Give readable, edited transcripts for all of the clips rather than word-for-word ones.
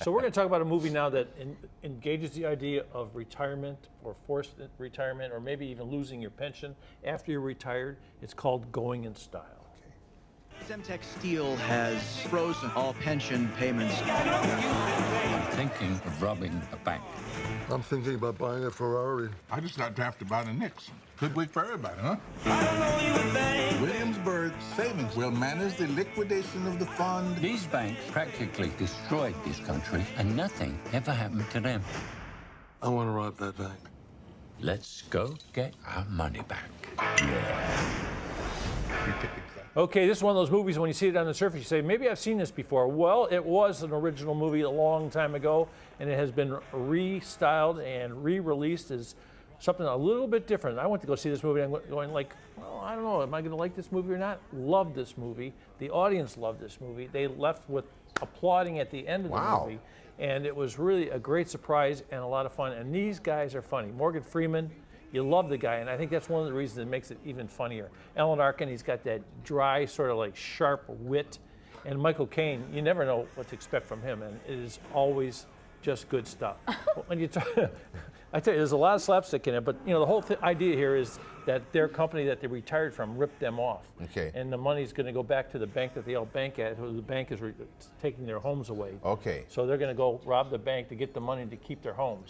So we're going to talk about a movie now that engages the idea of retirement or forced retirement or maybe even losing your pension after you're retired. It's called Going in Style. Semtex Steel has frozen all pension payments. I'm thinking of robbing a bank. I'm thinking about buying a Ferrari. I just got drafted by the Knicks. Good week for everybody, huh? Williamsburg Savings will manage the liquidation of the fund. These banks practically destroyed this country, and nothing ever happened to them. I want to rob that bank. Let's go get our money back. Okay, this is one of those movies when you see it on the surface, you say, maybe I've seen this before. Well, it was an original movie a long time ago, and it has been restyled and re-released as something a little bit different. I went to go see this movie, and I'm going like, well, I don't know, am I going to like this movie or not? Loved this movie. The audience loved this movie. They left with applauding at the end of the movie, and it was really a great surprise and a lot of fun. And these guys are funny. Morgan Freeman, you love the guy, and I think that's one of the reasons that makes it even funnier. Alan Arkin, he's got that dry, sort of like sharp wit. And Michael Caine, you never know what to expect from him, and it is always just good stuff. When you talk, I tell you, there's a lot of slapstick in it, but you know the whole idea here is that their company that they retired from ripped them off. Okay. And the money's going to go back to the bank that they all bank at, who the bank is taking their homes away. Okay. So they're going to go rob the bank to get the money to keep their homes,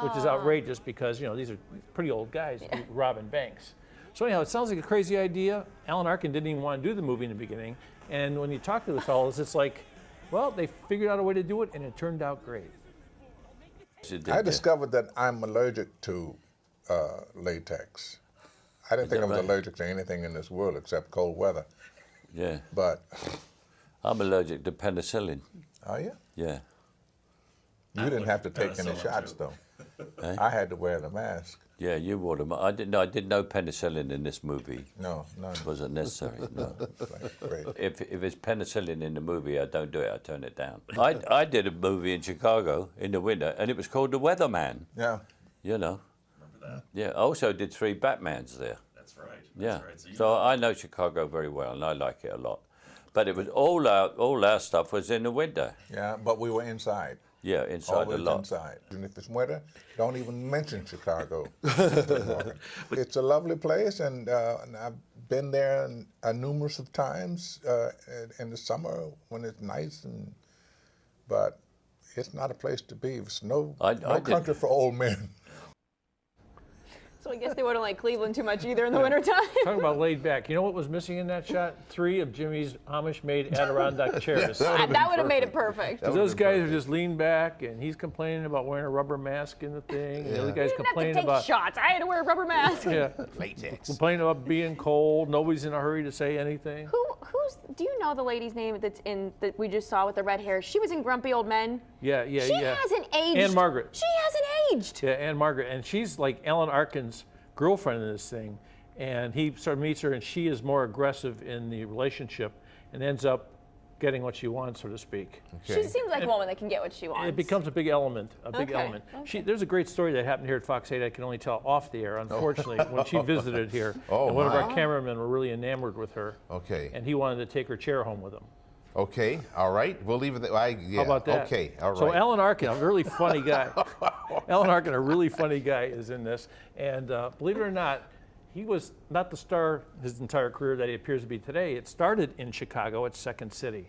which is outrageous because you know these are pretty old guys robbing banks. So anyhow, it sounds like a crazy idea. Alan Arkin didn't even want to do the movie in the beginning, and when you talk to the fellows, it's like, well, they figured out a way to do it, and it turned out great. I discovered that I'm allergic to latex. I didn't think I was allergic to anything in this world except cold weather. Yeah. But I'm allergic to penicillin. are you? Yeah. You didn't have to take any shots though. I had to wear the mask. Yeah, you wore them. I did no penicillin in this movie. No, none. It wasn't necessary. No. Great. If it's penicillin in the movie, I don't do it. I turn it down. I did a movie in Chicago in the winter, and it was called The Weatherman. Yeah. You know. Remember that? Yeah. I also did 3 Batmans there. That's right. Yeah. That's right. So I know Chicago very well, and I like it a lot. But it was all our stuff was in the winter. Yeah, but we were inside. Yeah, inside Always a lot. inside. And if it's winter, don't even mention Chicago. It's a lovely place, and I've been there numerous of times in the summer when it's nice, but it's not a place to be. It's no country for old men. So I guess they wouldn't like Cleveland too much either in the wintertime. Talk about laid back. You know what was missing in that shot? 3 of Jimmy's Amish-made Adirondack chairs. That would have made it perfect. Those guys are just leaned back, and he's complaining about wearing a rubber mask in the thing, and the other guy's I didn't have to complaining take about shots. I had to wear a rubber mask. Latex. complaining about being cold. Nobody's in a hurry to say anything. Do you know the lady's name that we just saw with the red hair? She was in Grumpy Old Men. Yeah. She hasn't aged. Anne Margaret. She hasn't aged. Yeah, Anne Margaret, and she's like Alan Arkin's girlfriend in this thing, and he sort of meets her, and she is more aggressive in the relationship, and ends up getting what she wants, so to speak. She seems like a woman that can get what she wants. It becomes a big element, Okay. There's a great story that happened here at Fox 8 I can only tell off the air, unfortunately, when she visited here. And one of our cameramen were really enamored with her. Okay. And he wanted to take her chair home with him. Okay, all right. We'll leave it there. How about that? Okay, all right. So Alan Arkin, a really funny guy. Alan Arkin, a really funny guy, is in this. And believe it or not, he was not the star his entire career that he appears to be today. It started in Chicago at Second City.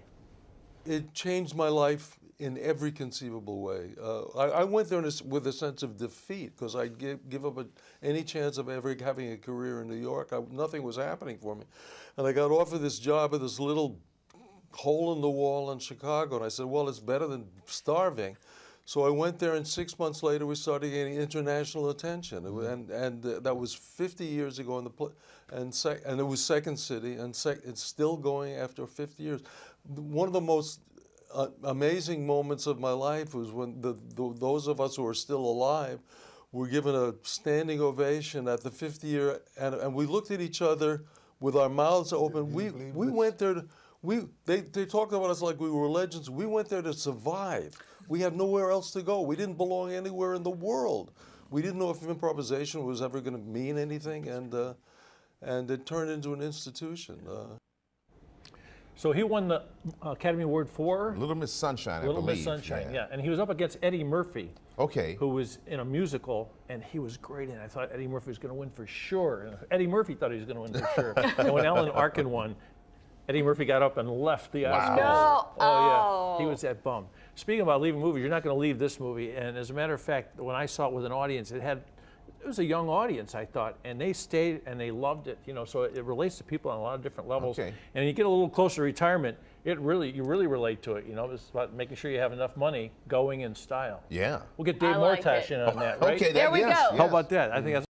It changed my life in every conceivable way. I went there with a sense of defeat because I give up any chance of ever having a career in New York. Nothing was happening for me. And I got offered this job at this little hole in the wall in Chicago, and I said, well, it's better than starving. So I went there, and 6 months later, we started getting international attention, and that was 50 years ago, and it was Second City, and it's still going after 50 years. One of the most amazing moments of my life was when those of us who are still alive were given a standing ovation at the 50-year, and we looked at each other with our mouths open. We went there to. They talked about us like we were legends. We went there to survive. We had nowhere else to go. We didn't belong anywhere in the world. We didn't know if improvisation was ever going to mean anything, and it turned into an institution. So he won the Academy Award for Little Miss Sunshine, I Little believe. Miss Sunshine, yeah. And he was up against Eddie Murphy, Okay. who was in a musical, and he was great in it. I thought Eddie Murphy was going to win for sure. And Eddie Murphy thought he was going to win for sure. And when Alan Arkin won, Eddie Murphy got up and left the Oscars. No. Oh, yeah. He was that bummed. Speaking about leaving movies, you're not going to leave this movie. And as a matter of fact, when I saw it with an audience, it was a young audience, I thought, and they stayed and they loved it. You know, so it relates to people on a lot of different levels. Okay. And you get a little closer to retirement, you really relate to it. You know, it's about making sure you have enough money going in style. Yeah. We'll get Dave I like Mortash it. in on that, right? Okay. There we yes, go. yes. How about that? I think that's